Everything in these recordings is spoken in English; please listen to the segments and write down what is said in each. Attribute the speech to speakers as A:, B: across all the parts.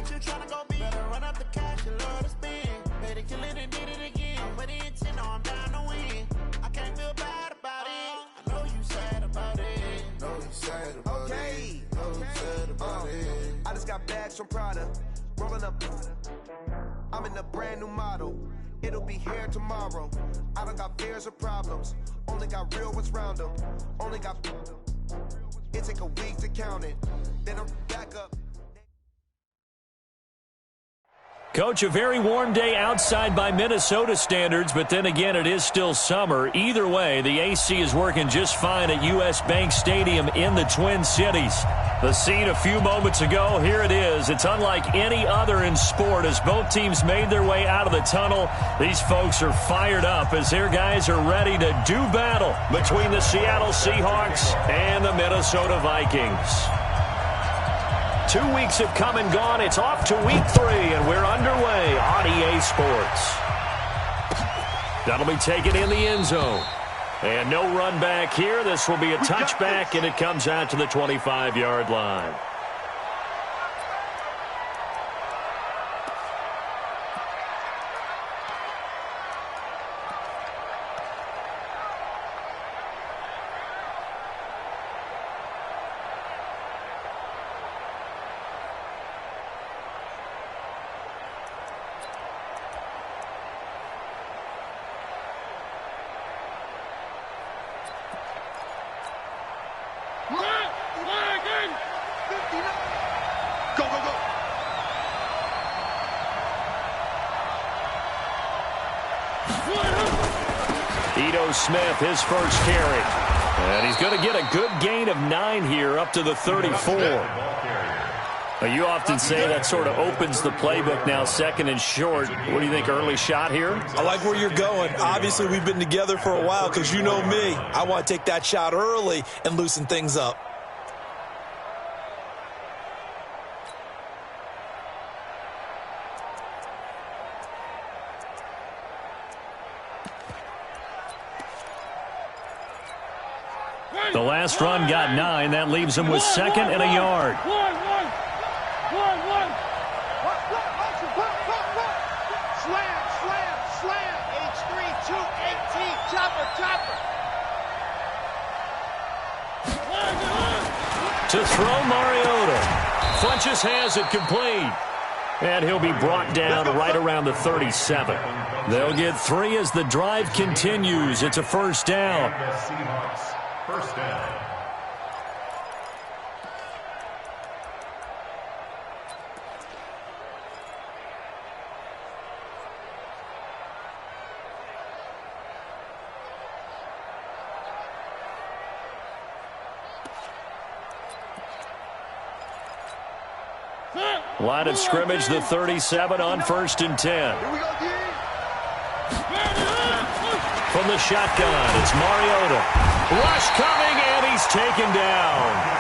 A: you tryna go be? Better run up the cash, you love to spend. Better kill it and did it again. I'm with the intent, no, I'm down to win. I can't feel bad about it. I know you sad about it. Know you sad about it. Know you sad about it.
B: I just got bags from Prada. Rolling up. I'm in a brand new model. It'll be here tomorrow. I don't got fears or problems. Only got real ones round them. Only got. It take a week to count it. Then I'm back up.
C: Coach, a very warm day outside by Minnesota standards, but then again, it is still summer. Either way, the AC is working just fine at U.S. Bank Stadium in the Twin Cities. The scene a few moments ago, here it is. It's unlike any other in sport as both teams made their way out of the tunnel. These folks are fired up as their guys are ready to do battle between the Seattle Seahawks and the Minnesota Vikings. 2 weeks have come and gone. It's off to week 3, and we're underway on EA Sports. That'll be taken in the end zone. And no run back here. This will be a touchback, and it comes out to the 25-yard line. Smith, his first carry. And he's going to get a good gain of 9 here up to the 34. Well, you often say that sort of opens the playbook now, second and short. What do you think, early shot here?
D: I like where you're going. Obviously, we've been together for a while because you know me. I want to take that shot early and loosen things up.
C: The last run got 9. That leaves him with second and a yard.
E: Slam. H3, 218. Chopper.
C: To throw, Mariota. Funches has it complete. And he'll be brought down right around the 37. They'll get 3 as the drive continues. It's a first down.
F: First down.
C: Line of scrimmage, the 37 on 1st and 10. From the shotgun, it's Mariota. Rush coming, and he's taken down.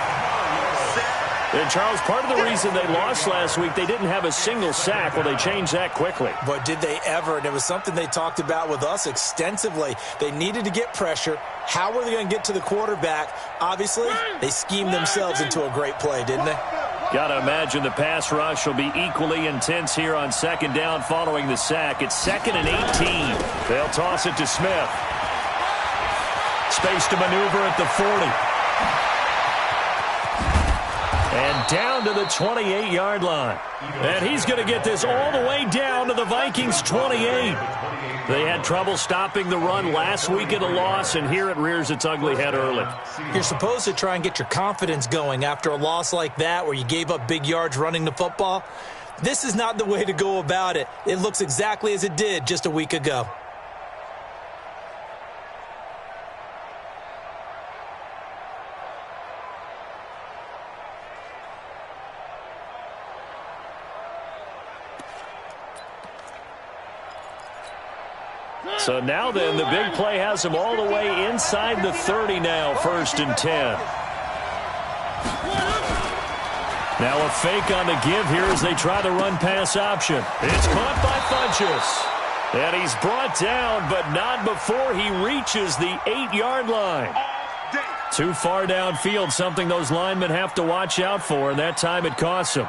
C: And, Charles, part of the reason they lost last week, they didn't have a single sack. Well, they changed that quickly.
D: But did they ever? And it was something they talked about with us extensively. They needed to get pressure. How were they going to get to the quarterback? Obviously, they schemed themselves into a great play, didn't they?
C: Got to imagine the pass rush will be equally intense here on second down following the sack. It's 2nd and 18. They'll toss it to Smith. Space to maneuver at the 40. And down to the 28-yard line. And he's going to get this all the way down to the Vikings' 28. They had trouble stopping the run last week at a loss, and here it rears its ugly head early.
D: You're supposed to try and get your confidence going after a loss like that where you gave up big yards running the football. This is not the way to go about it. It looks exactly as it did just a week ago.
C: So now then, the big play has him all the way inside the 30 now, 1st and 10. Now a fake on the give here as they try the run-pass option. It's caught by Funches. And he's brought down, but not before he reaches the 8-yard line. Too far downfield, something those linemen have to watch out for, and that time it costs him.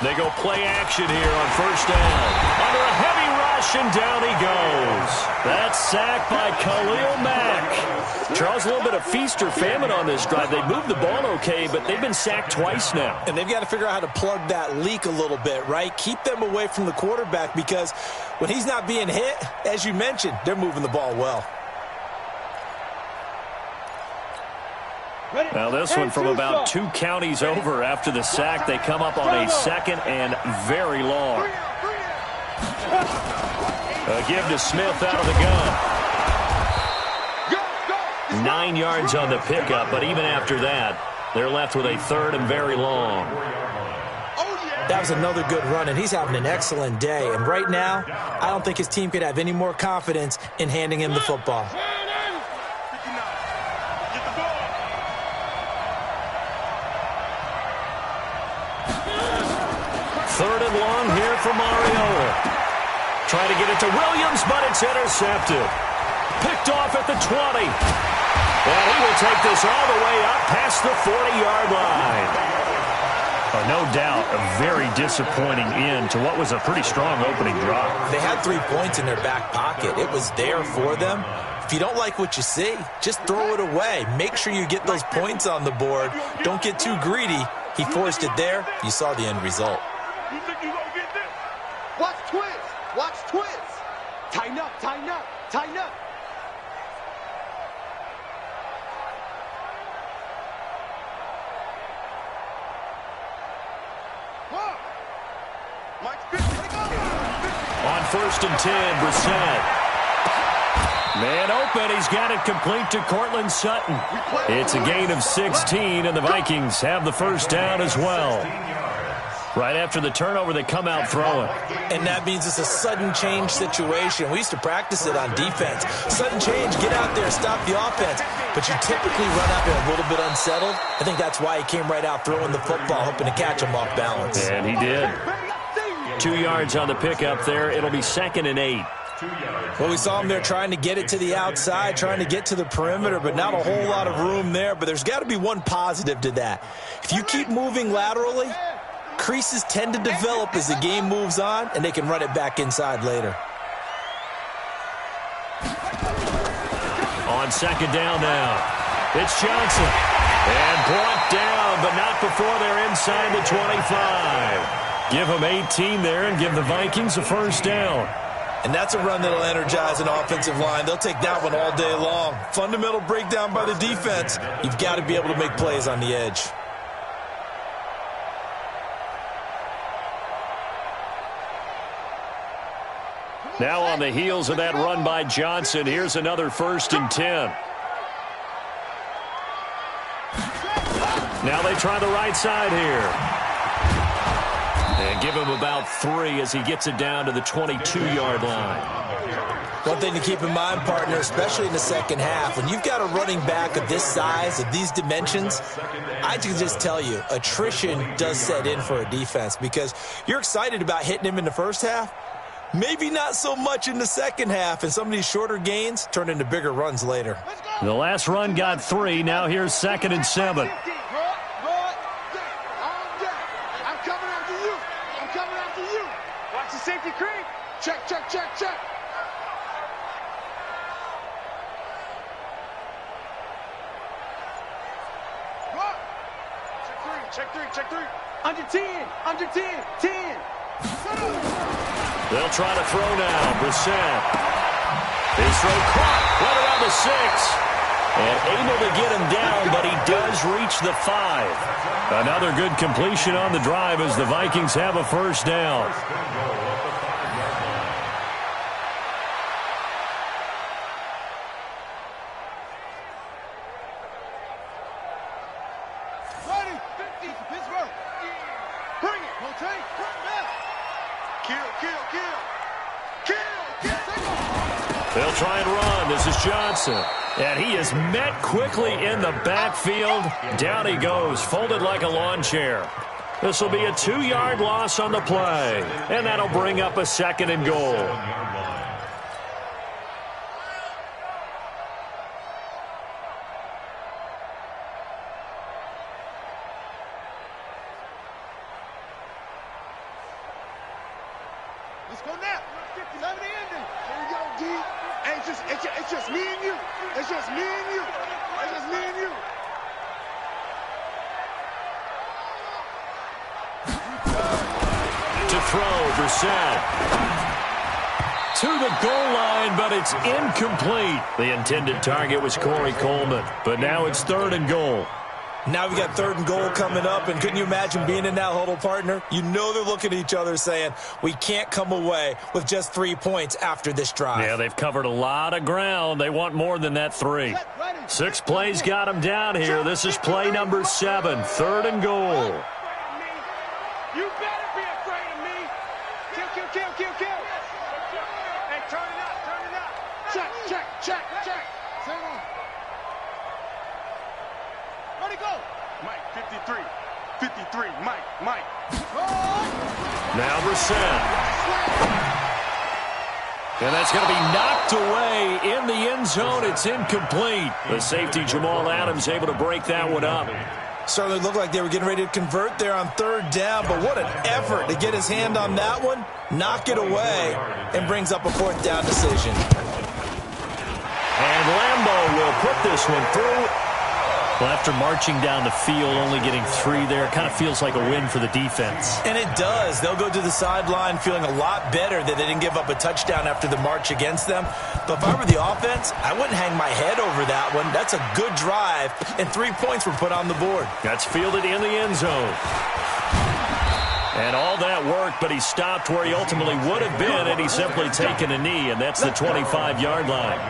C: They go play action here on first down. Under a heavy rush, and down he goes. That's sacked by Khalil Mack. Charles, a little bit of feast or famine on this drive. They moved the ball okay, but they've been sacked twice now.
D: And they've got to figure out how to plug that leak a little bit, right? Keep them away from the quarterback, because when he's not being hit, as you mentioned, they're moving the ball well.
C: Now this one from about 2 counties over after the sack. They come up on a second and very long. A give to Smith out of the gun. 9 yards on the pickup, but even after that, they're left with a third and very long.
D: That was another good run, and he's having an excellent day. And right now, I don't think his team could have any more confidence in handing him the football.
C: Third and long here for Mariota. Trying to get it to Williams, but it's intercepted. Picked off at the 20. And he will take this all the way up past the 40-yard line. No doubt, a very disappointing end to what was a pretty strong opening drive.
D: They had 3 points in their back pocket. It was there for them. If you don't like what you see, just throw it away. Make sure you get those points on the board. Don't get too greedy. He forced it there. You saw the end result.
E: You think you gonna get this? Watch twist. Watch twist. Tighten up, tighten up, tighten up.
C: On first and 10, Brissett. Man open, he's got it complete to Cortland Sutton. It's a gain of 16, and the Vikings have the first down as well. Right after the turnover, they come out throwing.
D: And that means it's a sudden change situation. We used to practice it on defense. Sudden change, get out there, stop the offense. But you typically run out there a little bit unsettled. I think that's why he came right out throwing the football, hoping to catch him off balance.
C: And he did. 2 yards on the pickup there. It'll be second and 8.
D: Well, we saw him there trying to get it to the outside, trying to get to the perimeter, but not a whole lot of room there. But there's got to be one positive to that. If you keep moving laterally, creases tend to develop as the game moves on, and they can run it back inside later.
C: On second down now, it's Johnson. And brought down, but not before they're inside the 25. Give them 18 there and give the Vikings a first down.
D: And that's a run that'll energize an offensive line. They'll take that one all day long. Fundamental breakdown by the defense. You've got to be able to make plays on the edge.
C: Now on the heels of that run by Johnson, here's another first and 10. Now they try the right side here. And give him about 3 as he gets it down to the 22-yard line.
D: One thing to keep in mind, partner, especially in the second half, when you've got a running back of this size, of these dimensions, I can just tell you, attrition does set in for a defense because you're excited about hitting him in the first half. Maybe not so much in the second half, and some of these shorter gains turn into bigger runs later.
C: The last run got 3. Now here's second and 7.
E: Safety creep. Check, check, check, check. Run. Check three, check three. Under 10, under 10, 10.
C: They'll try to throw now. Brissett. His throw caught right around the 6. And able to get him down, but he does reach the 5. Another good completion on the drive as the Vikings have a first down. They'll try and run. This is Johnson. And he is met quickly in the backfield. Down he goes, folded like a lawn chair. This will be a 2-yard loss on the play. And that'll bring up a second and goal.
E: Let's go now. 57 the ending. Here we go, D. Hey, it's just me and you. It's just me and you. It's just me and you.
C: To throw, Brissett. To the goal line, but it's incomplete. The intended target was Corey Coleman, but now it's 3rd and goal.
D: Now we got 3rd and goal coming up, and couldn't you imagine being in that huddle, partner? You know they're looking at each other saying, we can't come away with just 3 points after this drive.
C: Yeah, they've covered a lot of ground. They want more than that 3. 6 plays got them down here. This is play number 7, 3rd and goal.
E: You better be afraid of me. Kill. Hey, turn it up. Check. Same on. Where'd he go? Mike, 53, Mike.
C: Now Brissett. And that's going to be knocked away in the end zone. It's incomplete. The safety, Jamal Adams, able to break that one up.
D: Certainly looked like they were getting ready to convert there on 3rd down, but what an effort to get his hand on that one, knock it away, and brings up a 4th down decision.
C: And Lambeau will put this one through. Well, after marching down the field, only getting 3 there, kind of feels like a win for the defense.
D: And it does. They'll go to the sideline feeling a lot better that they didn't give up a touchdown after the march against them. But if I were the offense, I wouldn't hang my head over that one. That's a good drive, and 3 points were put on the board.
C: That's fielded in the end zone. And all that worked, but he stopped where he ultimately would have been, and he's simply taken a knee, and that's the 25-yard line.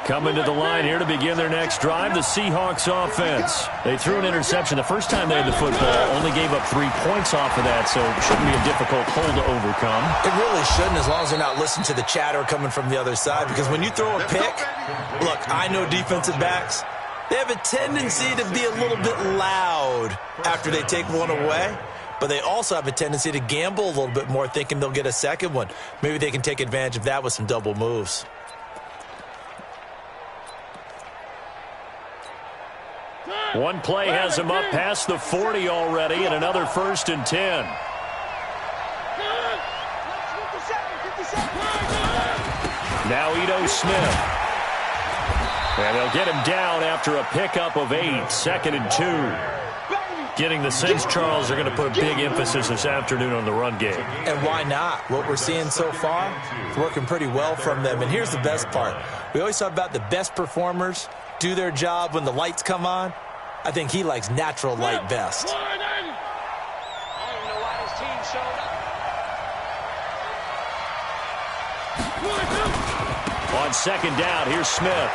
C: Coming to the line here to begin their next drive, the Seahawks offense. They threw an interception the first time they had the football, only gave up 3 points off of that, so it shouldn't be a difficult hole to overcome.
D: It really shouldn't, as long as they're not listening to the chatter coming from the other side, because when you throw a pick, look, I know defensive backs, they have a tendency to be a little bit loud after they take one away, but they also have a tendency to gamble a little bit more, thinking they'll get a second one. Maybe they can take advantage of that with some double moves.
C: One play has him up past the 40 already, and another 1st and 10. Now Ito Smith. And they'll get him down after a pickup of 8, 2nd and 2. Getting the sense, Charles, are going to put a big emphasis this afternoon on the run game.
D: And why not? What we're seeing so far, it's working pretty well from them. And here's the best part. We always talk about the best performers do their job when the lights come on. I think he likes natural light best.
E: I don't know why his team showed up.
C: On 2nd down, here's Smith.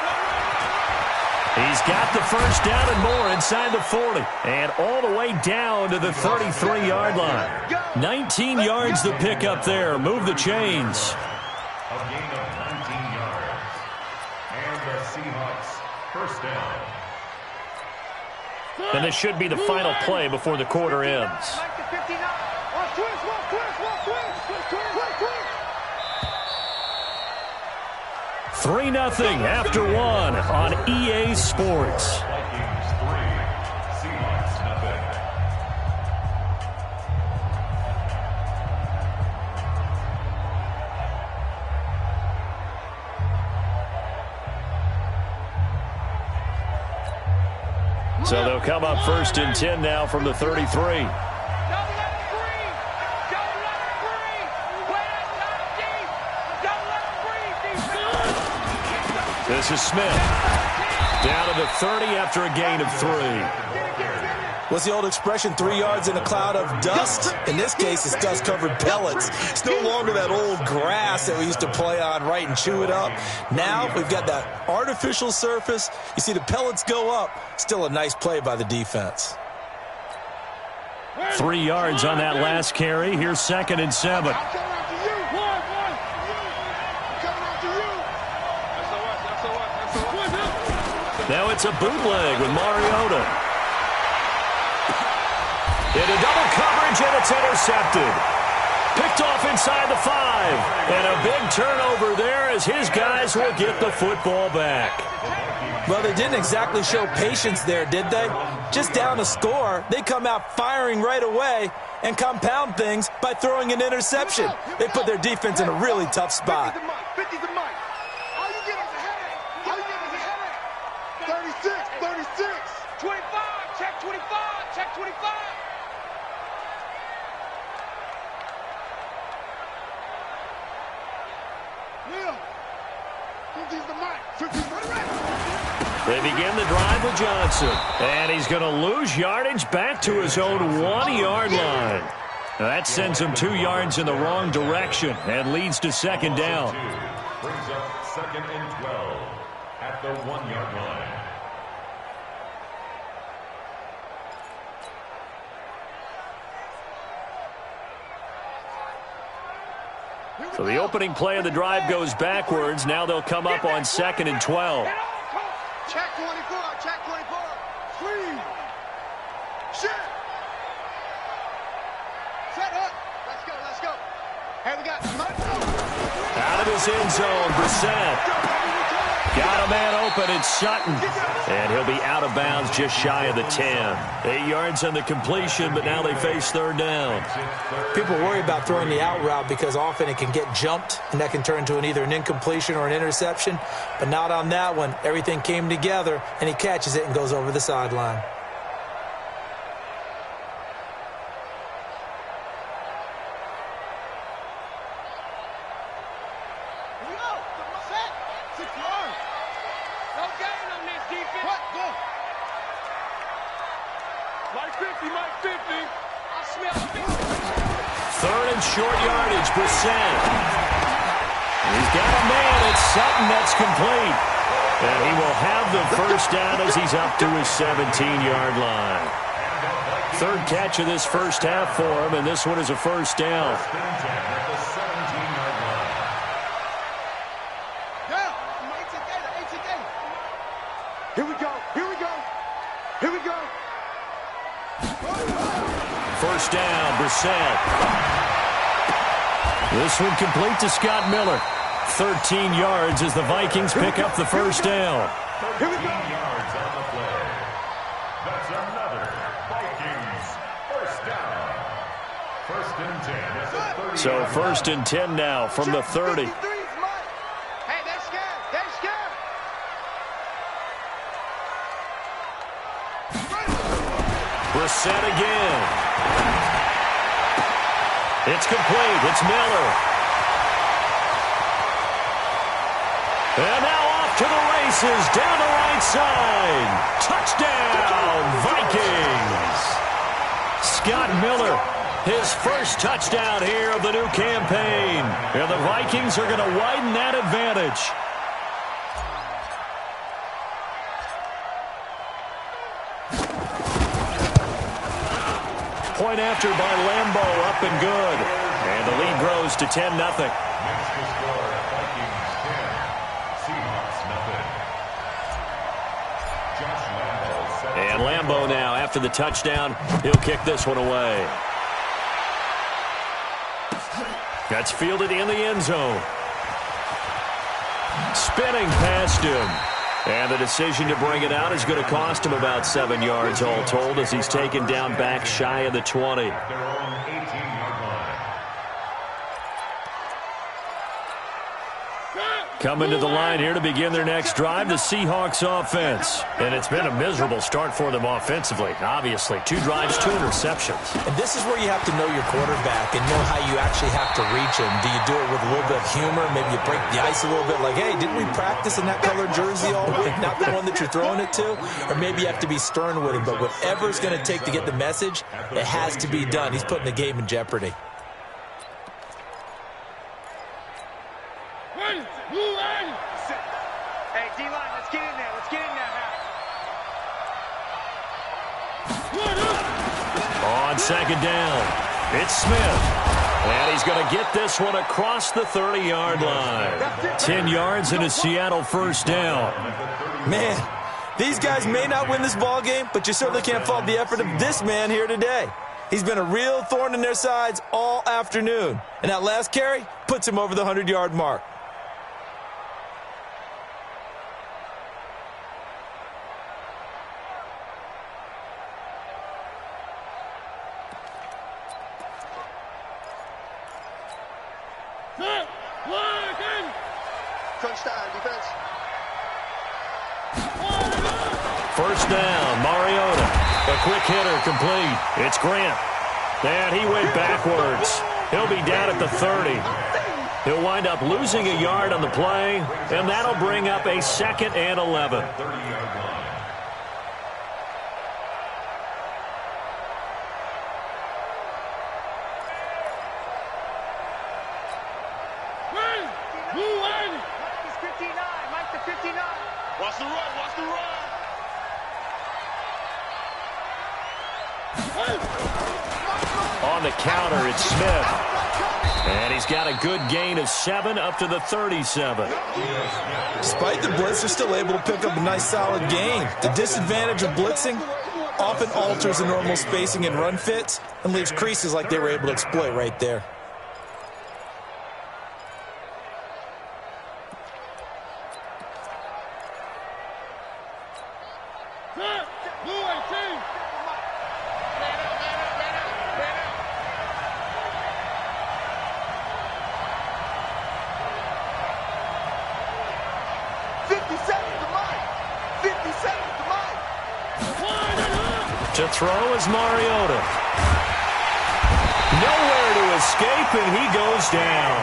C: He's got the 1st down and more inside the 40. And all the way down to the 33-yard line. 19 yards the pick up there. Move the chains.
F: A gain of 19 yards. And the Seahawks, 1st down.
C: And this should be the final play before the quarter ends. 3-0 after 1 on EA Sports.
F: Vikings 3, Seahawks nothing.
C: So they'll come up 1st and 10 now from the 33. This is Smith. Down to the 30 after a gain of 3.
D: What's the old expression, 3 yards in a cloud of dust? In this case, it's dust-covered pellets. It's no longer that old grass that we used to play on, right, and chew it up. Now we've got that artificial surface. You see the pellets go up. Still a nice play by the defense.
C: 3 yards on that last carry. Here's 2nd and 7. Now it's a bootleg with Mariota. Into double coverage, and it's intercepted. Picked off inside the 5. And a big turnover there as his guys will get the football back.
D: Well, they didn't exactly show patience there, did they? just down a score, they come out firing right away and compound things by throwing an interception. They put their defense in a really tough spot.
E: 50's the mic. All you get is a headache. All you get is a headache. 36. 25. Check 25. Check 25. Neil. 50's the mic. 50's the mic.
C: They begin the drive with Johnson. And he's going to lose yardage back to his own 1-yard line. Now that sends him 2 yards in the wrong direction and leads to second down.
F: Brings up 2nd and 12 at the 1-yard line.
C: So the opening play of the drive goes backwards. Now they'll come up on 2nd and 12.
E: Check 24. Check 24. Free. Shit. Set up. Let's go. Let's go. Hey, we got
C: Out of his end zone, Brissett. Got a man open, it's Sutton. And he'll be out of bounds just shy of the 10. 8 yards on the completion, but now they face third down.
D: People worry about throwing the out route because often it can get jumped, and that can turn into either an incompletion or an interception. But not on that one. Everything came together, and he catches it and goes over the sideline.
C: Third and short yardage, Brissett. He's got a man, it's Sutton, that's complete. And he will have the first down as he's up to his 17-yard line. Third catch of this first half for him, and this one is a first down.
E: Here we go. Here we go. Here we go.
C: First down, Brissett. This one complete to Scott Miller. 13 yards as the Vikings pick up the first down.
F: 13 yards on the play. That's another Vikings first down. First and 10 at the 30.
C: So first and 10 now from the 30.
E: Hey, they're scared. They're scared.
C: Brissett again. It's complete. It's Miller. And now off to the races down the right side. Touchdown, Vikings. Scott Miller, his first touchdown here of the new campaign. And the Vikings are going to widen that advantage. Point after by Lambeau, up and good. And the lead grows to 10-0.
F: Next to score, Vikings 10, Seahawks nothing. Josh Lambeau set.
C: And Lambeau now, after the touchdown, he'll kick this one away. That's fielded in the end zone. Spinning past him. And the decision to bring it out is going to cost him about 7 yards all told as he's taken down back shy of the 20.
F: Their own 18-yard line.
C: Coming to the line here to begin their next drive, the Seahawks offense. And it's been a miserable start for them offensively, obviously. 2 drives, 2 interceptions.
D: And this is where you have to know your quarterback and know how you actually have to reach him. Do you do it with a little bit of humor? Maybe you break the ice a little bit like, hey, didn't we practice in that colored jersey all week? Not the one that you're throwing it to? Or maybe you have to be stern with him. But whatever it's going to take to get the message, it has to be done. He's putting the game in jeopardy.
E: Hey, D-line, let's get in there. Let's get in there.
C: On second down, it's Smith. And he's going to get this one across the 30-yard line. 10 yards and a Seattle first down.
D: Man, these guys may not win this ball game, but you certainly can't fault the effort of this man here today. He's been a real thorn in their sides all afternoon. And that last carry puts him over the 100-yard mark.
E: time, defense.
C: First down, Mariota. A quick hitter complete. It's Grant. And he went backwards. He'll be down at the 30. He'll wind up losing a yard on the play, and that'll bring up a 2nd and 11.
E: Watch the run, watch the run.
C: On the counter, it's Smith. And he's got a good gain of 7 up to the 37.
D: Despite the blitz, they're still able to pick up a nice solid gain. The disadvantage of blitzing often alters the normal spacing and run fits and leaves creases like they were able to exploit right there.
C: To throw is Mariota. Nowhere to escape, and he goes down.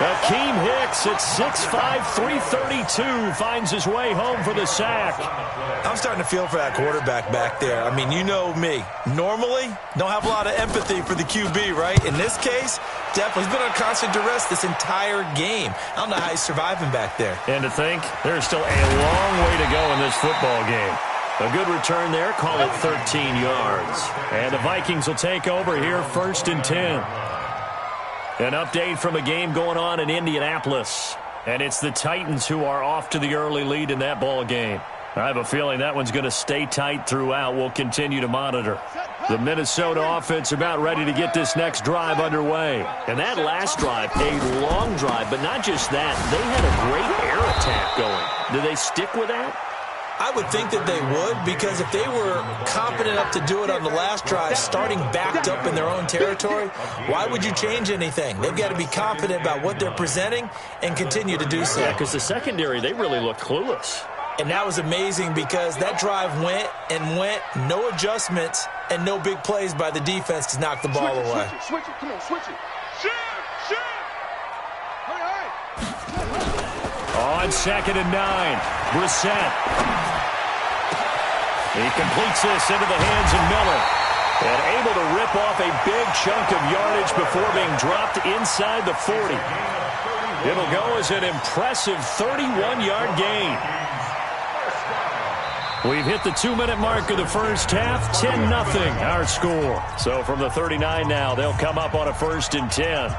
C: Akeem Hicks at 6'5", 332 finds his way home for the sack.
D: I'm starting to feel for that quarterback back there. I mean, you know me. Normally, don't have a lot of empathy for the QB, right? In this case, definitely he's been on constant duress this entire game. I don't know how he's surviving back there.
C: And to think, there's still a long way to go in this football game. A good return there, call it 13 yards. And the Vikings will take over here, 1st and 10. An update from a game going on in Indianapolis. And it's the Titans who are off to the early lead in that ball game. I have a feeling that one's going to stay tight throughout. We'll continue to monitor. The Minnesota offense about ready to get this next drive underway. And that last drive, a long drive, but not just that. They had a great air attack going. Do they stick with that?
D: I would think that they would, because if they were confident enough to do it on the last drive, starting backed up in their own territory, why would you change anything? They've got to be confident about what they're presenting and continue to do so.
C: Yeah, because the secondary, they really look clueless.
D: And that was amazing because that drive went and went, no adjustments, and no big plays by the defense to knock the ball away.
E: Switch it, come on, switch it. Shoot! Hurry!
C: On 2nd and 9, Brissett. He completes this into the hands of Miller. And able to rip off a big chunk of yardage before being dropped inside the 40. It'll go as an impressive 31-yard gain. We've hit the 2-minute mark of the first half, 10-0 our score. So from the 39 now, they'll come up on a 1st and 10.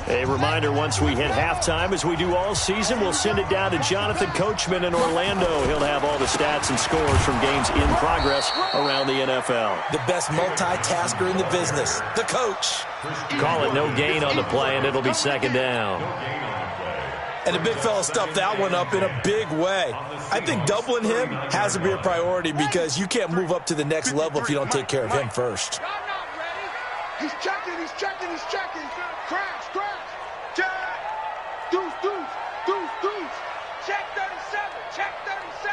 C: A reminder, once we hit halftime, as we do all season, we'll send it down to Jonathan Coachman in Orlando. He'll have all the stats and scores from games in progress around the NFL.
D: The best multitasker in the business, the coach.
C: Call it no gain on the play, and it'll be 2nd down.
D: And the big fella stuffed that one up in a big way. I think doubling him has to be a priority because you can't move up to the next level if you don't take care of him first.
E: He's checking. Crash. Check. Deuce. Check 37.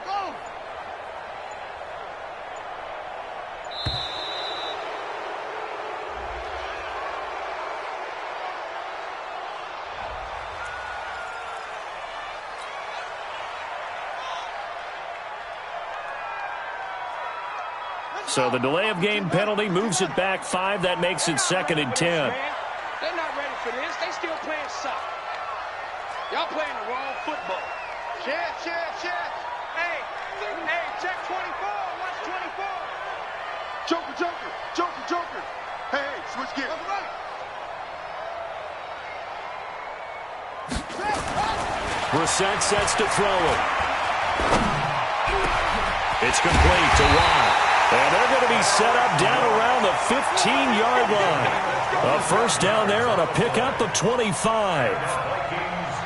E: Go.
C: So the delay of game penalty moves it back 5. That makes it 2nd and 10.
E: They're not ready for this. They still playing soccer. Y'all playing the wrong football. Check. Hey, check 24. Watch 24. Joker. Hey, switch gears.
C: Brissett sets to throw it. It's complete to Watt. And they're going to be set up down around the 15-yard line. A 1st down there on a pickup of 25.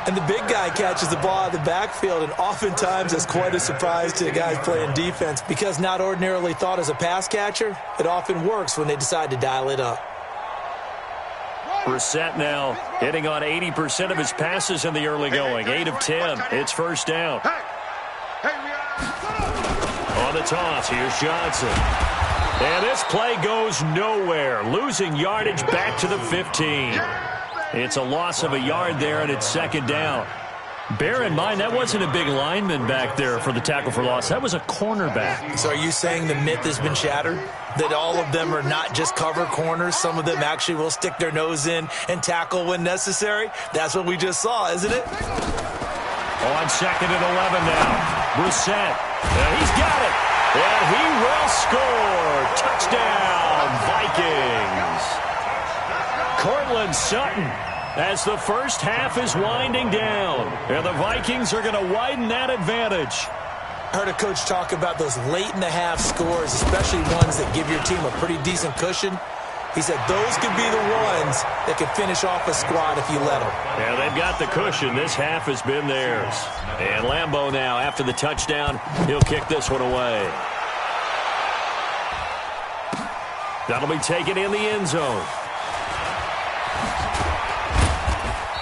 D: And the big guy catches the ball out of the backfield, and oftentimes it's quite a surprise to the guys playing defense because not ordinarily thought as a pass catcher, it often works when they decide to dial it up.
C: Brissett now hitting on 80% of his passes in the early going. 8 of 10. It's first down. On the toss, here's Johnson. And this play goes nowhere. Losing yardage back to the 15. It's a loss of a yard there, and it's second down. Bear in mind, that wasn't a big lineman back there for the tackle for loss. That was a cornerback.
D: So are you saying the myth has been shattered? That all of them are not just cover corners? Some of them actually will stick their nose in and tackle when necessary? That's what we just saw, isn't it?
C: On second and 11 now. Brissett. And he's got it. And he will score. Touchdown, Vikings. Cortland Sutton, as the first half is winding down. And the Vikings are going to widen that advantage.
D: I heard a coach talk about those late-in-the-half scores, especially ones that give your team a pretty decent cushion. He said those could be the ones that can finish off a squad if you let them.
C: Yeah, they've got the cushion. This half has been theirs. And Lambeau now, after the touchdown, he'll kick this one away. That'll be taken in the end zone.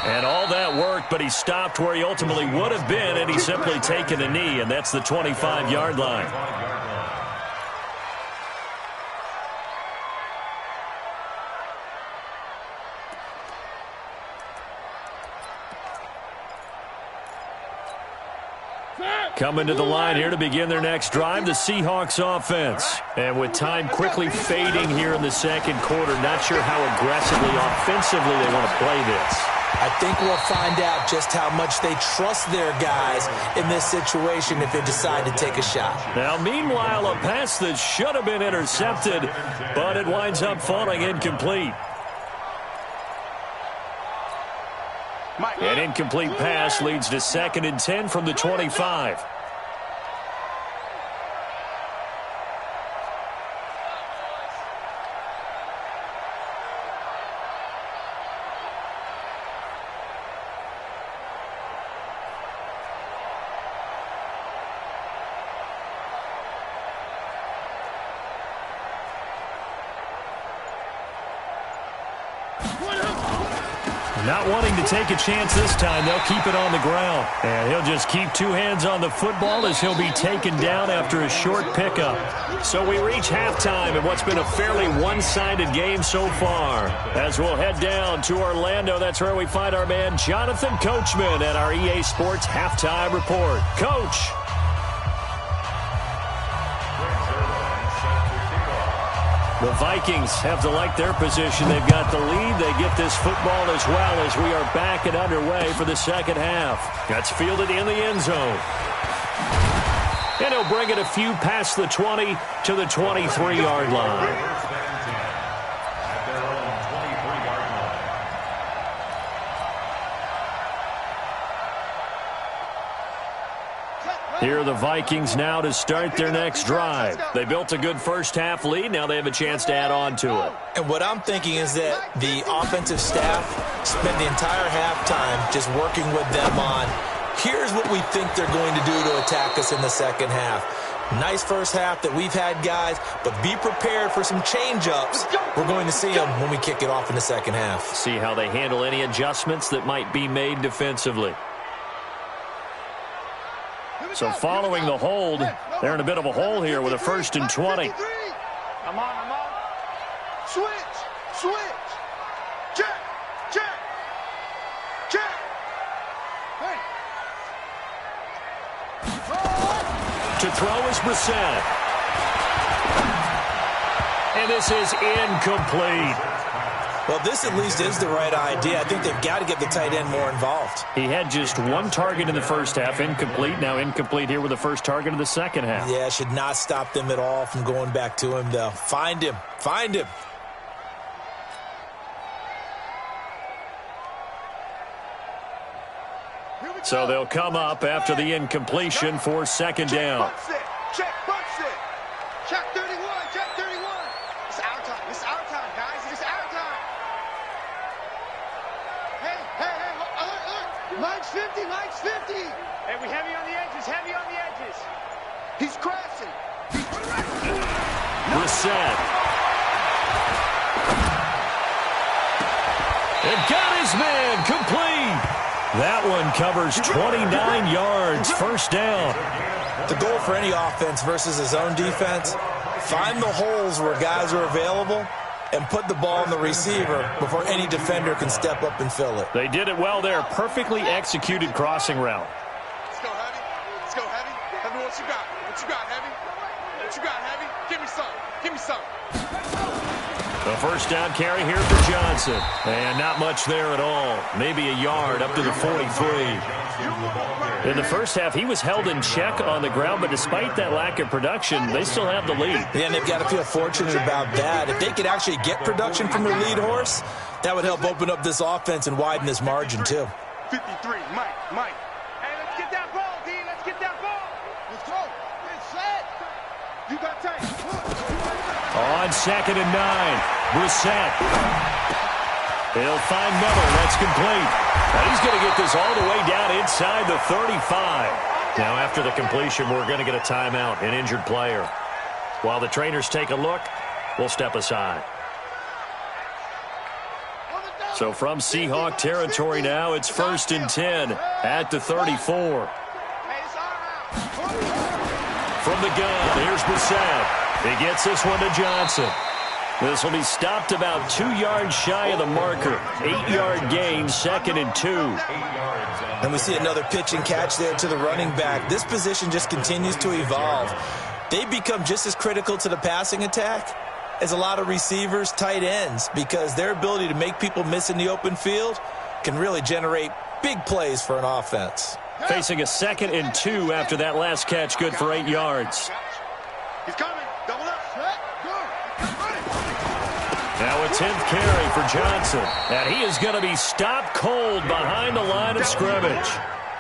C: And all that worked, but he stopped where he ultimately would have been, and he's simply taken a knee, and that's the 25-yard line. Coming to the line here to begin their next drive, the Seahawks offense. And with time quickly fading here in the second quarter, not sure how aggressively, offensively they want to play this.
D: I think we'll find out just how much they trust their guys in this situation if they decide to take a shot.
C: Now, meanwhile, a pass that should have been intercepted, but it winds up falling incomplete. An incomplete pass leads to 2nd and 10 from the 25. Not wanting to take a chance this time, they'll keep it on the ground. And he'll just keep two hands on the football as he'll be taken down after a short pickup. So we reach halftime in what's been a fairly one-sided game so far. As we'll head down to Orlando, that's where we find our man Jonathan Coachman at our EA Sports Halftime Report. Coach. The Vikings have to like their position. They've got the lead. They get this football as well as we are back and underway for the second half. That's fielded in the end zone. And he'll bring it a few past the 20 to the 23-yard line. Here are the Vikings now to start their next drive. They built a good first-half lead. Now they have a chance to add on to it.
D: And what I'm thinking is that the offensive staff spent the entire halftime just working with them on, here's what we think they're going to do to attack us in the second half. Nice first half that we've had, guys, but be prepared for some change-ups. We're going to see them when we kick it off in the second half.
C: See how they handle any adjustments that might be made defensively. So following the hold, they're in a bit of a hole here with a 1st and 20.
E: I'm on. Switch. Check. Hey.
C: To throw is Brissett. And this is incomplete.
D: Well, this at least is the right idea. I think they've got to get the tight end more involved.
C: He had just one target in the first half, incomplete. Now incomplete here with the first target of the second half.
D: Yeah, should not stop them at all from going back to him, though. Find him.
C: So they'll come up after the incompletion for 2nd down.
E: Check 31. It's our time, guys. It's our time. Hey, alert. Mine's 50. 50, Mike's 50. Hey, we heavy on the edges, heavy on the edges. He's crashing.
C: Brissett. And got his man complete. That one covers 29 yards, first down.
D: The goal for any offense versus his own defense, find the holes where guys are available and put the ball in the receiver before any defender can step up and fill it.
C: They did it well there. Perfectly executed crossing route.
E: Let's go, Heavy. Let's go, Heavy. Heavy, what you got? What you got, Heavy? What you got, Heavy? Give me some. Give me some.
C: The first down carry here for Johnson. And not much there at all. Maybe a yard up to the 43. In the first half, he was held in check on the ground, but despite that lack of production, they still have the lead.
D: Yeah, and they've got to feel fortunate about that. If they could actually get production from their lead horse, that would help open up this offense and widen this margin, too.
E: 53, Mike. Hey, let's get that ball, D. Let's get that ball. Let's go. It's set. You got time.
C: On 2nd and 9, Brissett. He'll find Miller. That's complete. And he's going to get this all the way down inside the 35. Now, after the completion, we're going to get a timeout, an injured player. While the trainers take a look, we'll step aside. So from Seahawk territory now, it's 1st and 10 at the 34. From the gun, here's Brissett. He gets this one to Johnson. This will be stopped about 2 yards shy of the marker. 8-yard gain, 2nd and 2.
D: And we see another pitch and catch there to the running back. This position just continues to evolve. They become just as critical to the passing attack as a lot of receivers, tight ends, because their ability to make people miss in the open field can really generate big plays for an offense.
C: Facing a 2nd and 2 after that last catch, good for 8 yards.
E: He's coming. Double up.
C: Now a 10th carry for Johnson. And he is going to be stopped cold behind the line of scrimmage.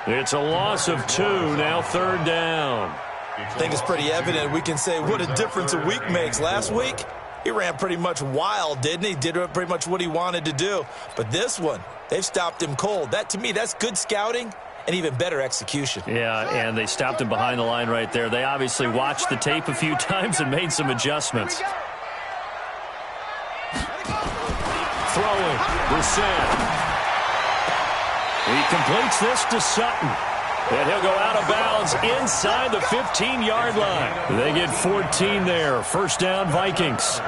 C: It's a loss of 2, now 3rd down.
D: I think it's pretty evident. We can say what a difference a week makes. Last week, he ran pretty much wild, didn't he? Did pretty much what he wanted to do. But this one, they've stopped him cold. That, to me, that's good scouting and even better execution.
C: Yeah, and they stopped him behind the line right there. They obviously watched the tape a few times and made some adjustments. Throwing, Brissett. He completes this to Sutton. And he'll go out of bounds inside the 15-yard line. They get 14 there. First down, Vikings.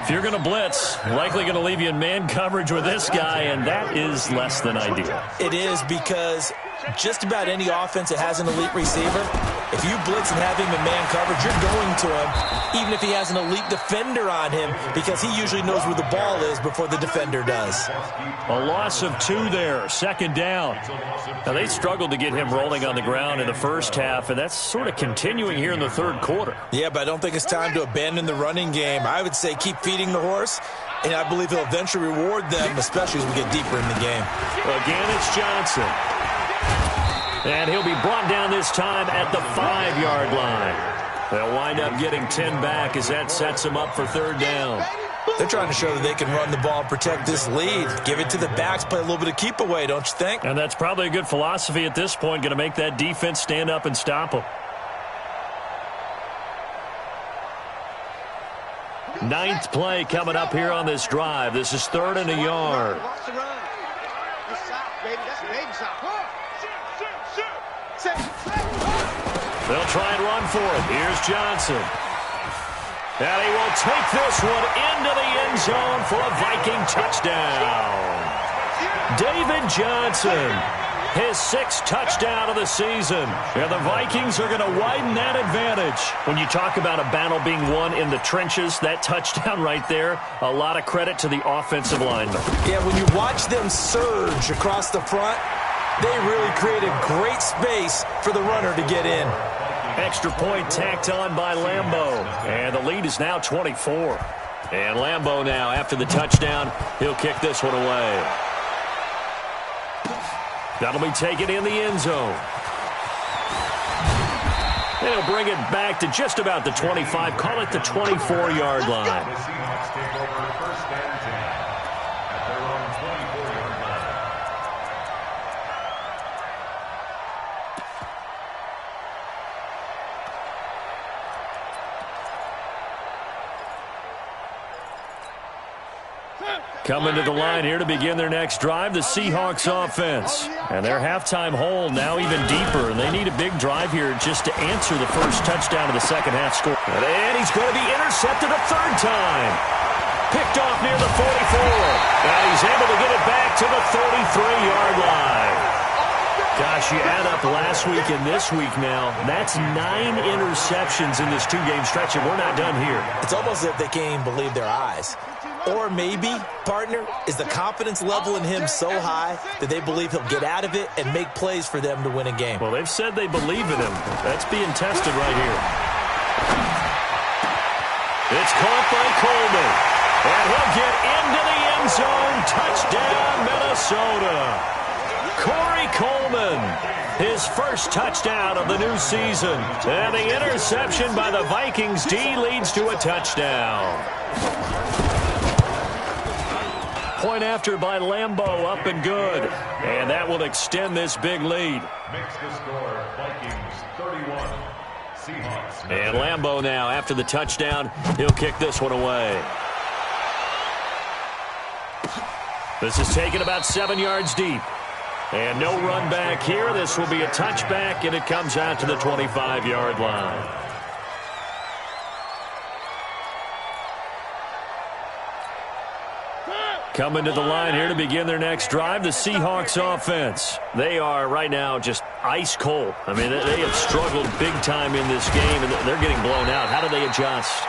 C: If you're going to blitz, likely going to leave you in man coverage with this guy, and that is less than ideal.
D: It is, because just about any offense that has an elite receiver, if you blitz and have him in man coverage, you're going to him, even if he has an elite defender on him, because he usually knows where the ball is before the defender does.
C: A loss of 2 there, 2nd down. Now, they struggled to get him rolling on the ground in the first half, and that's sort of continuing here in the 3rd quarter.
D: Yeah, but I don't think it's time to abandon the running game. I would say keep feeding the horse, and I believe he'll eventually reward them, especially as we get deeper in the game.
C: Again, it's Johnson. And he'll be brought down this time at the 5-yard line. They'll wind up getting 10 back as that sets them up for 3rd down.
D: They're trying to show that they can run the ball and protect this lead. Give it to the backs, play a little bit of keep away, don't you think?
C: And that's probably a good philosophy at this point, going to make that defense stand up and stop them. 9th play coming up here on this drive. This is 3rd and a yard. They'll try and run for it. Here's Johnson. And he will take this one into the end zone for a Viking touchdown. David Johnson, his 6th touchdown of the season. And the Vikings are going to widen that advantage. When you talk about a battle being won in the trenches, that touchdown right there, a lot of credit to the offensive linemen.
D: Yeah, when you watch them surge across the front, they really create a great space for the runner to get in.
C: Extra point tacked on by Lambeau. And the lead is now 24. And Lambeau now, after the touchdown, he'll kick this one away. That'll be taken in the end zone. And he'll bring it back to just about the 25. Call it the 24-yard line.
F: The Seahawks take over 1st and 10 at their own 24-yard line.
C: Coming to the line here to begin their next drive, the Seahawks offense. And their halftime hole now even deeper, and they need a big drive here just to answer the first touchdown of the second half score. And he's going to be intercepted a third time. Picked off near the 44. And he's able to get it back to the 33-yard line. Gosh, you add up last week and this week now, that's 9 interceptions in this two-game stretch, and we're not done here.
D: It's almost as if they can't even believe their eyes. Or maybe, partner, is the confidence level in him so high that they believe he'll get out of it and make plays for them to win a game.
C: Well, they've said they believe in him. That's being tested right here. It's caught by Coleman. And he'll get into the end zone. Touchdown, Minnesota. Corey Coleman, his first touchdown of the new season. And the interception by the Vikings D leads to a touchdown. Point after by Lambeau, up and good. And that will extend this big lead.
F: Makes the score Vikings 31, Seahawks.
C: And Lambeau now, after the touchdown, he'll kick this one away. This is taken about 7 yards deep. And no run back here. This will be a touchback, and it comes out to the 25-yard line. Coming to the line here to begin their next drive, the Seahawks offense. They are right now just ice cold. I mean, they have struggled big time in this game, and they're getting blown out. How do they adjust?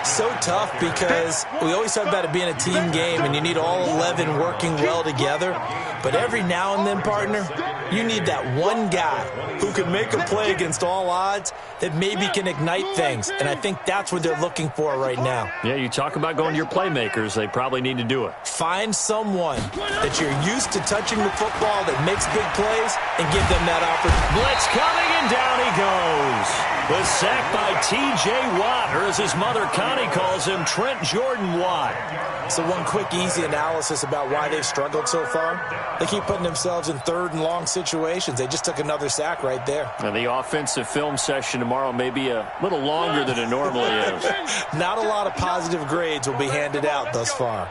D: So tough because we always talk about it being a team game and you need all 11 working well together. But every now and then, partner, you need that one guy who can make a play against all odds that maybe can ignite things. And I think that's what they're looking for right now.
C: Yeah, you talk about going to your playmakers. They probably need to do it.
D: Find someone that you're used to touching the football that makes big plays and give them that opportunity.
C: Blitz coming, and down he goes. The sack by T.J. Watt, or as his mother Connie calls him, Trent Jordan Watt.
D: So one quick, easy analysis about why they've struggled so far. They keep putting themselves in third and long situations. They just took another sack right there.
C: And the offensive film session tomorrow may be a little longer than it normally is.
D: Not a lot of positive grades will be handed out thus far.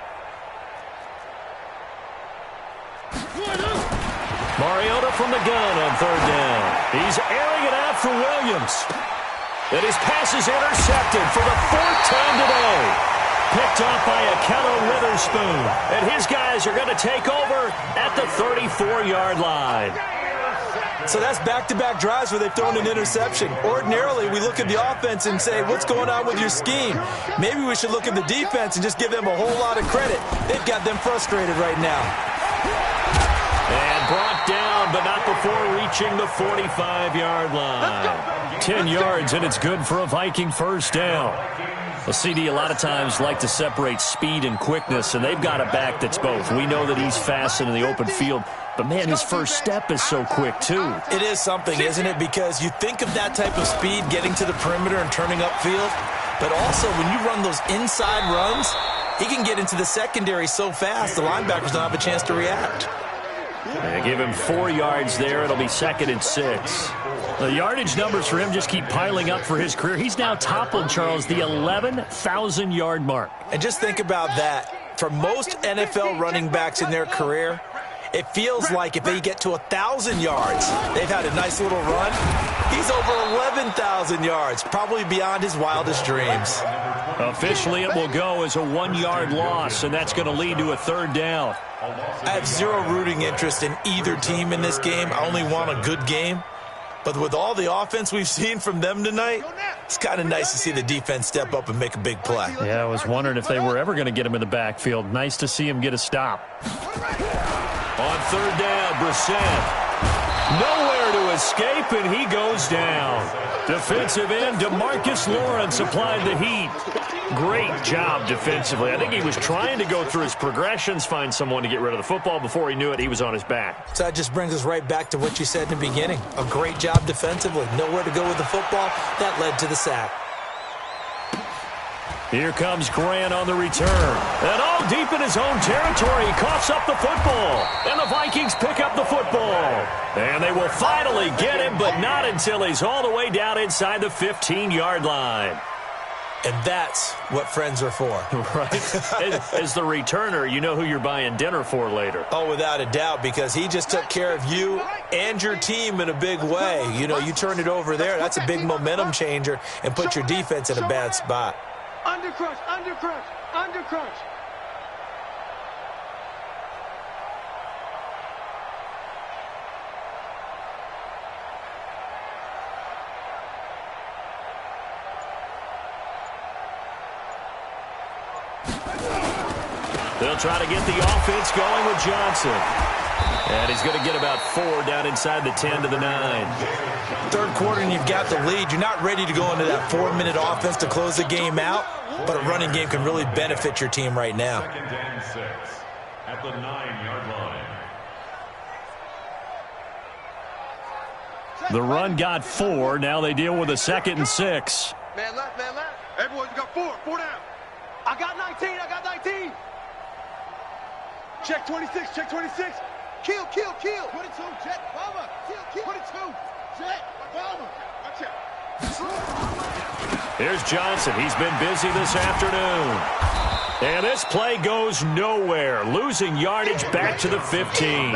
C: Mariota from the gun on third down. He's airing it out for Williams. And his pass is intercepted for the fourth time today. Picked off by Akello Witherspoon. And his guys are going to take over at the 34-yard line.
D: So that's back-to-back drives where they've thrown an interception. Ordinarily, we look at the offense and say, what's going on with your scheme? Maybe we should look at the defense and just give them a whole lot of credit. They've got them frustrated right now.
C: And brought down, but not before reaching the 45-yard line. 10 yards, and it's good for a Viking first down. Well, CD a lot of times like to separate speed and quickness, and they've got a back that's both. We know that he's fast in the open field, but, man, his first step is so quick, too.
D: It is something, isn't it? Because you think of that type of speed getting to the perimeter and turning upfield, but also when you run those inside runs, he can get into the secondary so fast the linebackers don't have a chance to react.
C: They give him 4 yards there. It'll be 2nd and 6. The yardage numbers for him just keep piling up for his career. He's now toppled, Charles, the 11,000-yard mark.
D: And just think about that. For most NFL running backs in their career, it feels like if they get to 1,000 yards, they've had a nice little run. He's over 11,000 yards, probably beyond his wildest dreams.
C: Officially, it will go as a 1-yard loss, and that's going to lead to a third down.
D: I have zero rooting interest in either team in this game. I only want a good game. But with all the offense we've seen from them tonight, it's kind of nice to see the defense step up and make a big play.
C: Yeah, I was wondering if they were ever going to get him in the backfield. Nice to see him get a stop. On third down, Brissett. Nowhere to escape, and he goes down. Defensive end DeMarcus Lawrence applied the heat. Great job defensively. I think he was trying to go through his progressions, find someone to get rid of the football. Before he knew it, he was on his back.
D: So that just brings us right back to what you said in the beginning. A great job defensively. Nowhere to go with the football. That led to the sack.
C: Here comes Grant on the return. And all deep in his own territory, he coughs up the football. And the Vikings pick up the football. And they will finally get him, but not until he's all the way down inside the 15-yard line.
D: And that's what friends are for.
C: Right. As the returner, you know who you're buying dinner for later.
D: Oh, without a doubt, because he just took care of you and your team in a big way. You know, you turned it over there. That's a big momentum changer and put your defense in a bad spot.
E: Under crunch, under crunch, under crunch.
C: They'll try to get the offense going with Johnson. And he's going to get about 4 down inside the 10 to the 9.
D: Third quarter and you've got the lead. You're not ready to go into that 4-minute offense to close the game out, but a running game can really benefit your team right now.
F: Second and 6 at the 9-yard line.
C: The run got 4. Now they deal with a 2nd and 6.
E: Man left, man left. Hey, boys, you got 4 down. I got 19, I got 19. Check 26, check 26. Kill, kill, kill. 22, check, bomber. Kill, kill. 22, check, bomber. Watch out.
C: Here's Johnson. He's been busy this afternoon. And this play goes nowhere. Losing yardage back to the 15.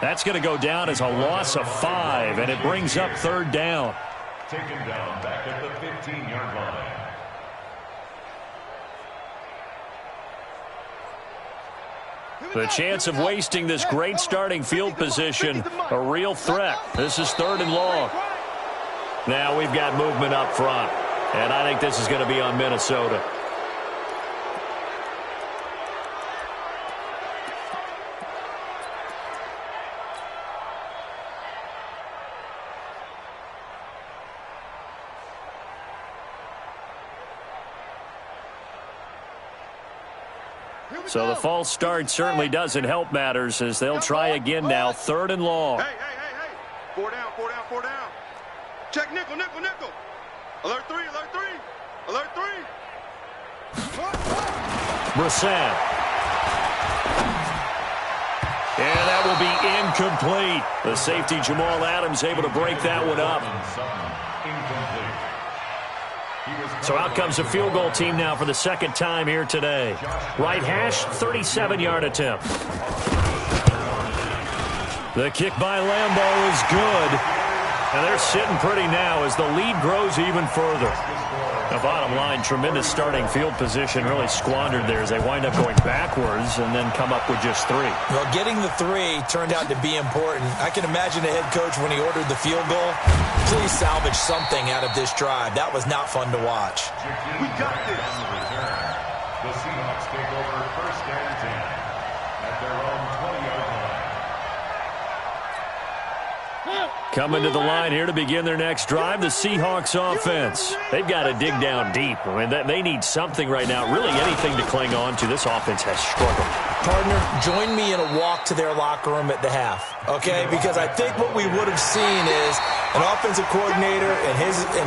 C: That's going to go down as a loss of 5, and it brings up 3rd down.
F: Taken down back at the 15-yard line.
C: The chance of wasting this great starting field position, a real threat. This is 3rd and long. Now we've got movement up front, and I think this is going to be on Minnesota. So the false start certainly doesn't help matters as they'll try again now. 3rd and long.
E: Hey. 4 down, 4 down, 4 down. Check nickel, nickel, nickel. Alert 3, alert 3. Alert 3.
C: Brissett. And that will be incomplete. The safety Jamal Adams able to break that one up. So out comes a field goal team now for the 2nd time here today. Right hash, 37-yard attempt. The kick by Lambeau is good. And they're sitting pretty now as the lead grows even further. The bottom line, tremendous starting field position really squandered there as they wind up going backwards and then come up with just 3.
D: Well, getting the 3 turned out to be important. I can imagine the head coach when he ordered the field goal. Please salvage something out of this drive. That was not fun to watch.
E: We got this.
F: The Seahawks take over 1st and 10 at their own 20-yard line.
C: Coming to the line here to begin their next drive, the Seahawks offense. They've got to dig down deep. I mean, they need something right now, really anything to cling on to. This offense has struggled.
D: Partner, join me in a walk to their locker room at the half, okay? Because I think what we would have seen is an offensive coordinator and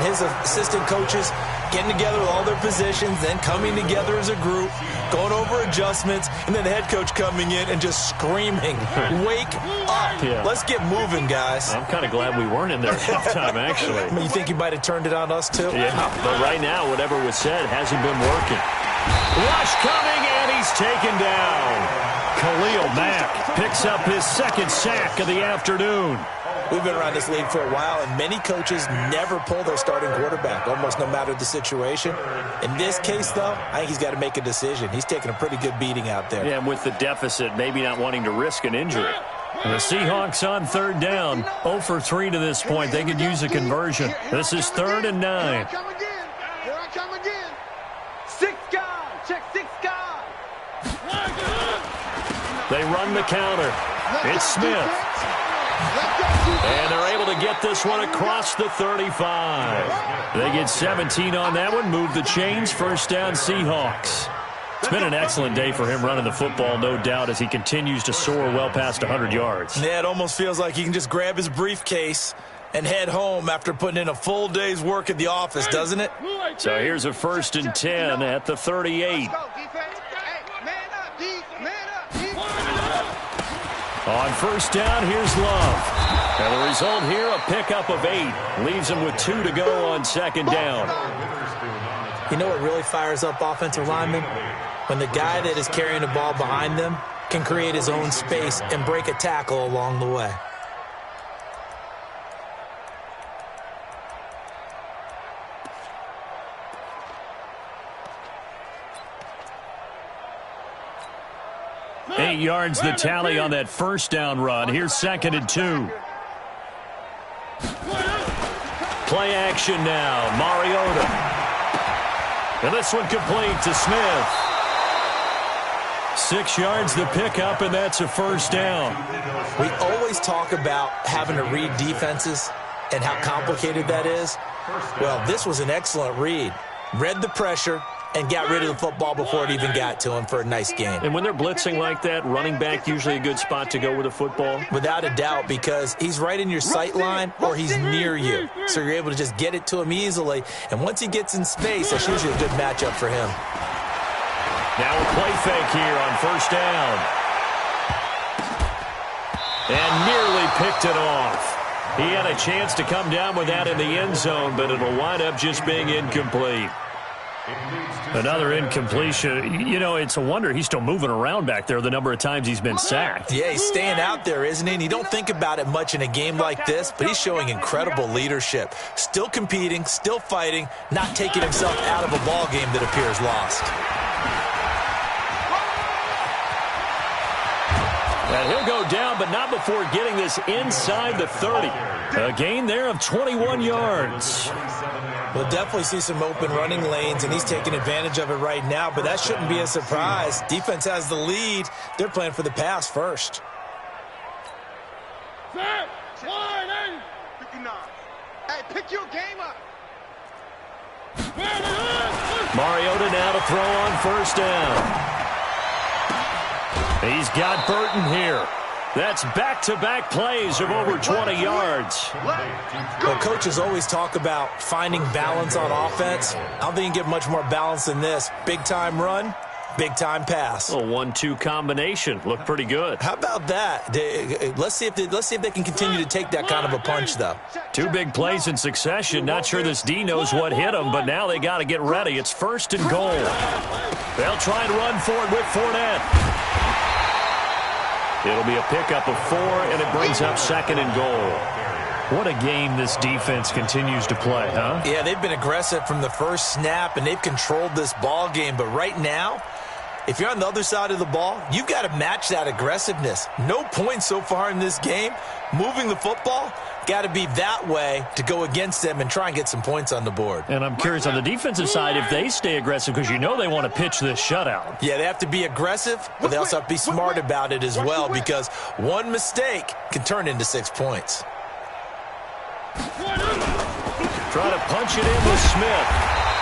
D: his assistant coaches getting together with all their positions, then coming together as a group, going over adjustments, and then the head coach coming in and just screaming, wake up.
C: Yeah.
D: Let's get moving, guys.
C: I'm kind of glad we weren't in there at halftime, actually.
D: I mean, you think you might have turned it on us, too?
C: Yeah, but right now, whatever was said hasn't been working. Rush coming, and he's taken down. Khalil Mack picks up his 2nd sack of the afternoon.
D: We've been around this league for a while, and many coaches never pull their starting quarterback, almost no matter the situation. In this case, though, I think he's got to make a decision. He's taking a pretty good beating out there.
C: Yeah, and with the deficit, maybe not wanting to risk an injury. And the Seahawks on 3rd down, 0 for 3 to this point. They could use a conversion. This is 3rd and 9.
E: Here I come again. 6 guys. Check 6 guys.
C: They run the counter. It's Smith. And they're able to get this one across the 35. They get 17 on that one, move the chains, 1st down Seahawks. It's been an excellent day for him running the football, no doubt, as he continues to soar well past 100 yards.
D: Yeah, it almost feels like he can just grab his briefcase and head home after putting in a full day's work at the office, doesn't it?
C: So here's a 1st and 10 at the 38. On 1st down, here's Love. And the result here, a pickup of 8. Leaves him with 2 to go on second down.
D: You know what really fires up offensive linemen? When the guy that is carrying the ball behind them can create his own space and break a tackle along the way.
C: Eight yards the tally on that first down run. Here's 2nd and 2. Play action now. Mariota. And this one complete to Smith. 6 yards the pickup, and that's a first down.
D: We always talk about having to read defenses and how complicated that is. Well, this was an excellent read. Read the pressure and got rid of the football before it even got to him for a nice game.
C: And when they're blitzing like that, running back usually a good spot to go with a football?
D: Without a doubt, because he's right in your sight line or he's near you. So you're able to just get it to him easily. And once he gets in space, that's usually a good matchup for him.
C: Now a play fake here on first down. And nearly picked it off. He had a chance to come down with that in the end zone, but it'll wind up just being incomplete. Another incompletion. You know, it's a wonder he's still moving around back there the number of times he's been sacked.
D: Yeah, he's staying out there, isn't he? And you don't think about it much in a game like this, but he's showing incredible leadership. Still competing, still fighting, not taking himself out of a ball game that appears lost.
C: And he'll go down, but not before getting this inside the 30. A gain there of 21 yards.
D: We'll definitely see some open running lanes, and he's taking advantage of it right now, but that shouldn't be a surprise. Defense has the lead. They're playing for the pass first.
E: Hey, pick your game up.
C: Mariota now to throw on first down. He's got Burton here. That's back-to-back plays of over 20 yards.
D: Well, coaches always talk about finding balance on offense. I don't think you can get much more balance than this. Big-time run, big-time pass.
C: A 1-2 combination. Looked pretty good.
D: How about that? Let's see if they can continue to take that kind of a punch, though.
C: 2 big plays in succession. Not sure this D knows what hit him, but now they got to get ready. It's 1st and goal. They'll try and run for it with Fournette. It'll be a pickup of 4, and it brings up 2nd and goal. What a game this defense continues to play, huh?
D: Yeah, they've been aggressive from the first snap, and they've controlled this ball game. But right now, if you're on the other side of the ball, you've got to match that aggressiveness. No points so far in this game. Moving the football, got to be that way to go against them and try and get some points on the board.
C: And I'm curious on the defensive side if they stay aggressive, because you know they want to pitch this shutout.
D: Yeah, they have to be aggressive, but they also have to be smart about it as well, because one mistake can turn into 6 points.
C: Try to punch it in with Smith.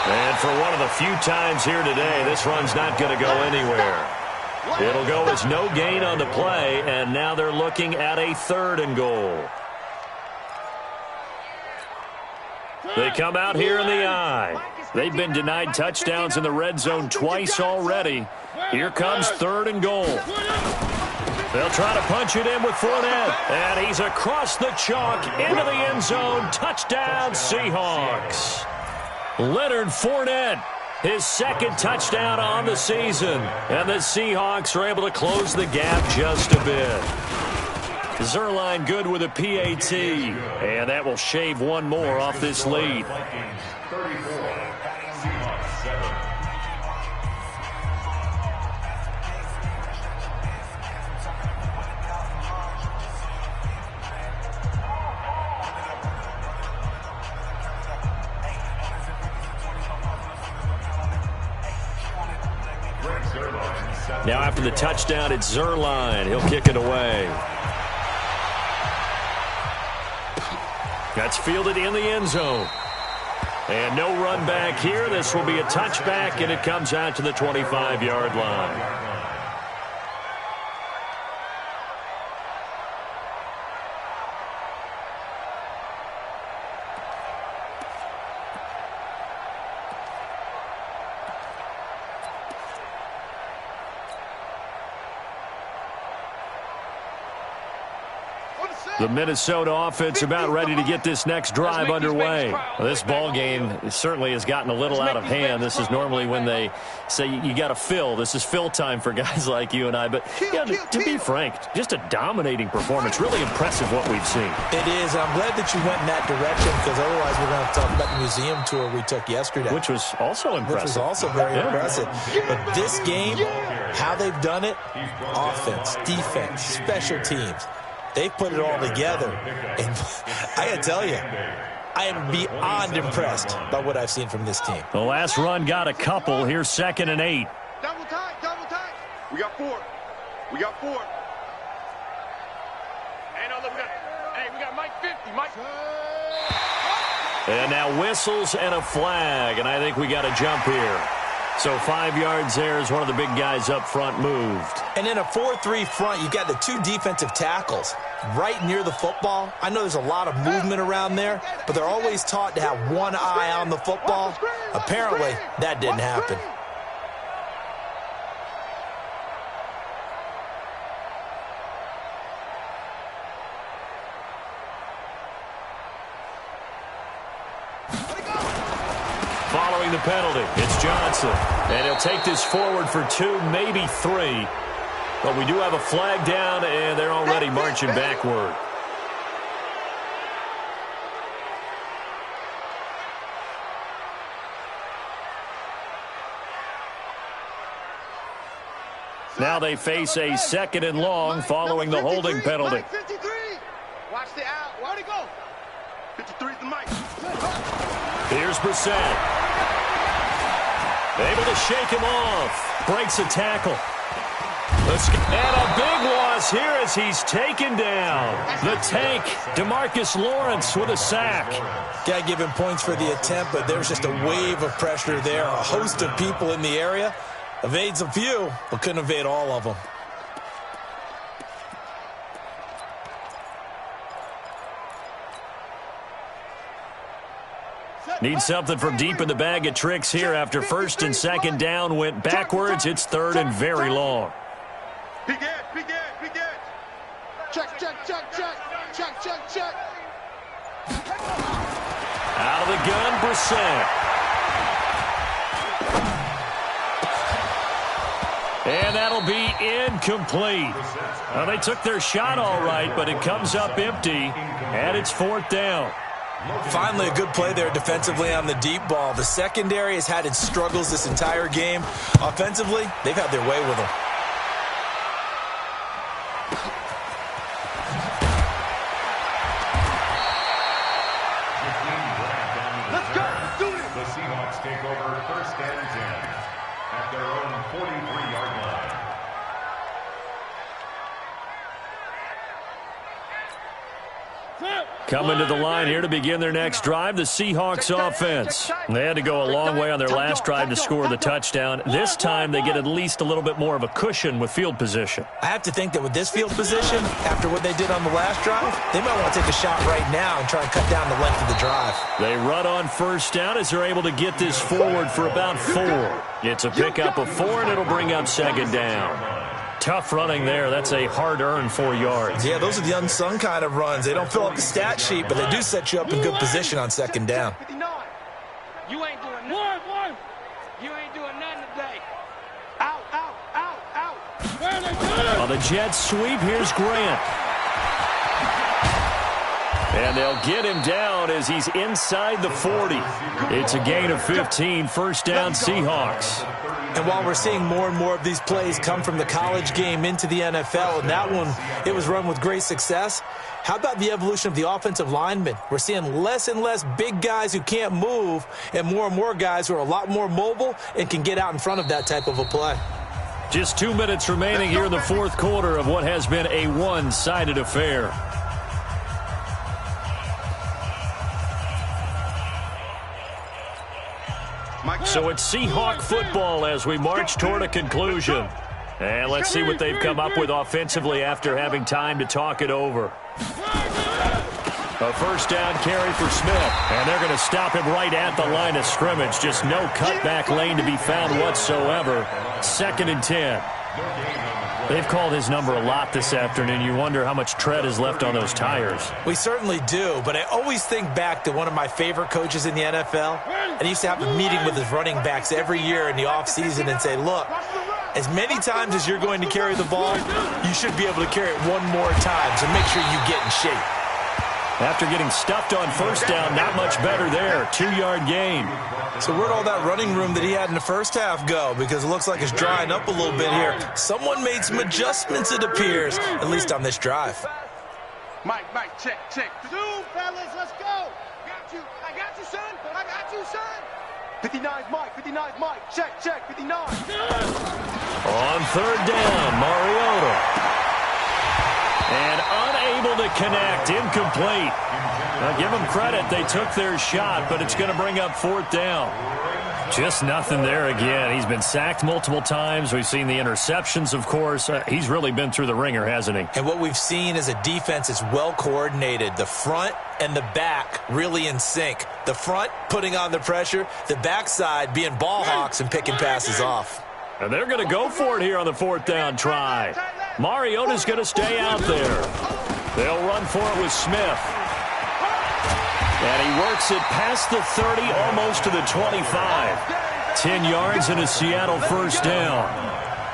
C: And for one of the few times here today, this run's not going to go anywhere. It'll go as no gain on the play, and now they're looking at a 3rd and goal. They come out here in the eye. They've been denied touchdowns in the red zone twice already. Here comes 3rd and goal. They'll try to punch it in with Fournette. And he's across the chalk into the end zone. Touchdown, Seahawks. Leonard Fournette, his 2nd touchdown on the season. And the Seahawks are able to close the gap just a bit. Zerline good with a PAT, and that will shave 1 more off this lead. Now after the touchdown, it's Zerline. He'll kick it away. That's fielded in the end zone. And no run back here. This will be a touchback, and it comes out to the 25-yard line.
E: On the set.
C: The Minnesota offense about ready to get this next drive underway. This ball game certainly has gotten a little out of hand. This is normally when they say you got to fill. This is fill time for guys like you and I. But yeah, to be frank, just a dominating performance. Really impressive what we've seen.
D: It is. I'm glad that you went in that direction, because otherwise we're going to talk about the museum tour we took yesterday.
C: Which was also impressive.
D: Which was also very impressive. But this game, how they've done it, offense, defense, special teams, they put it all together. And I got to tell you, I am beyond impressed by what I've seen from this team.
C: The last run got a couple. Here's 2nd and 8.
E: Double tight, double tight. We got 4. We got 4. Hey, no, look, we got Mike 50. Mike.
C: And now whistles and a flag, and I think we got a jump here. So 5 yards there as one of the big guys up front moved.
D: And in a 4-3 front, you got the 2 defensive tackles right near the football. I know there's a lot of movement around there, but they're always taught to have one eye on the football. Apparently, that didn't happen.
C: Following the penalty, it's Johnson. And he'll take this forward for 2, maybe 3. But we do have a flag down, and they're already marching backward. Now they face a 2nd and long following the holding penalty.
E: 53. Watch the out. Where'd he go? 53 is the mic.
C: Here's Brissett. Able to shake him off. Breaks a tackle. And a big loss here as he's taken down. The tank, DeMarcus Lawrence with a sack.
D: Got to give him points for the attempt, but there's just a wave of pressure there. A host of people in the area. Evades a few, but couldn't evade all of them.
C: Need something from deep in the bag of tricks here after 1st and 2nd down went backwards. It's 3rd and very long.
E: Big edge, big edge, big edge. Check, check, check, check. Check, check, check.
C: Out of the gun, Brissett. And that'll be incomplete. Well, they took their shot all right, but it comes up empty, and it's 4th down.
D: Finally, a good play there defensively on the deep ball. The secondary has had its struggles this entire game. Offensively, they've had their way with them.
E: Let's go. Let's do it.
F: The Seahawks take over 1st and 10 at their own 43-yard line.
C: Coming to the line here to begin their next drive, the Seahawks offense. They had to go a long way on their last drive to score the touchdown. This time they get at least a little bit more of a cushion with field position.
D: I have to think that with this field position, after what they did on the last drive, they might want to take a shot right now and try and cut down the length of the drive.
C: They run on 1st down as they're able to get this forward for about 4. It's a pickup of 4, and it'll bring up 2nd down. Tough running there. That's a hard-earned 4 yards.
D: Yeah, those are the unsung kind of runs. They don't fill up the stat sheet, but they do set you up in good position on 2nd down.
E: You ain't doing nothing. You ain't doing nothing today. Out, out, out, out. Where are they going?
C: On the Jets sweep, here's Grant. And they'll get him down as he's inside the 40. It's a gain of 15, 1st down Seahawks.
D: And while we're seeing more and more of these plays come from the college game into the NFL, and that one, it was run with great success, how about the evolution of the offensive linemen? We're seeing less and less big guys who can't move and more guys who are a lot more mobile and can get out in front of that type of a play.
C: Just 2 minutes remaining here in the 4th quarter of what has been a one-sided affair. So it's Seahawk football as we march toward a conclusion. And let's see what they've come up with offensively after having time to talk it over. A 1st down carry for Smith. And they're going to stop him right at the line of scrimmage. Just no cutback lane to be found whatsoever. 2nd and 10. They've called his number a lot this afternoon. You wonder how much tread is left on those tires.
D: We certainly do, but I always think back to one of my favorite coaches in the NFL. And he used to have a meeting with his running backs every year in the offseason and say, look, as many times as you're going to carry the ball, you should be able to carry it one more time, so make sure you get in shape.
C: After getting stuffed on first down, not much better there. 2-yard gain.
D: So where'd all that running room that he had in the first half go? Because it looks like it's drying up a little bit here. Someone made some adjustments, it appears, at least on this drive.
E: Mike, check. Zoom, fellas, let's go. I got you, son. I got you, son. 59's Mike. Check, 59.
C: On third down, Mariota. And unable to connect, incomplete. Now give them credit, they took their shot, but it's going to bring up fourth down. Just nothing there again. He's been sacked multiple times. We've seen the interceptions, of course. He's really been through the ringer, hasn't he?
D: And what we've seen is a defense that's well coordinated. The front and the back really in sync. The front putting on the pressure, the backside being ball hawks and picking passes off.
C: And they're going to go for it here on the fourth down try. Mariota's going to stay out there. They'll run for it with Smith. And he works it past the 30, almost to the 25. 10 yards and a Seattle first down.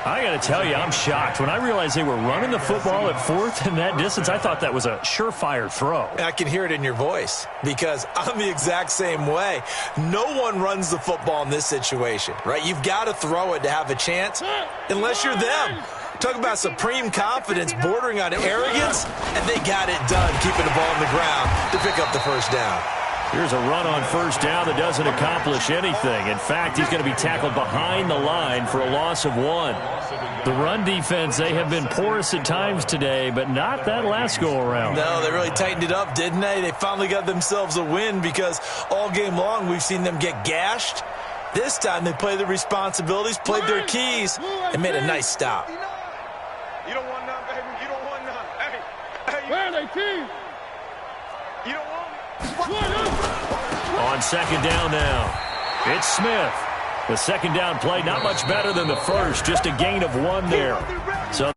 C: I got to tell you, I'm shocked. When I realized they were running the football at fourth in that distance, I thought that was a surefire throw.
D: I can hear it in your voice because I'm the exact same way. No one runs the football in this situation, right? You've got to throw it to have a chance unless you're them. Talk about supreme confidence bordering on arrogance, and they got it done keeping the ball on the ground to pick up the first down.
C: Here's a run on first down that doesn't accomplish anything. In fact, he's going to be tackled behind the line for a loss of 1. The run defense, they have been porous at times today, but not that last go-around.
D: No, they really tightened it up, didn't they? They finally got themselves a win because all game long we've seen them get gashed. This time they played their responsibilities, played their keys, and made a nice stop.
E: You don't want none, baby. You don't want none. Hey. Where are they, team? You don't want it.
C: On second down now, it's Smith. The second down play, not much better than the first, just a gain of 1 there. So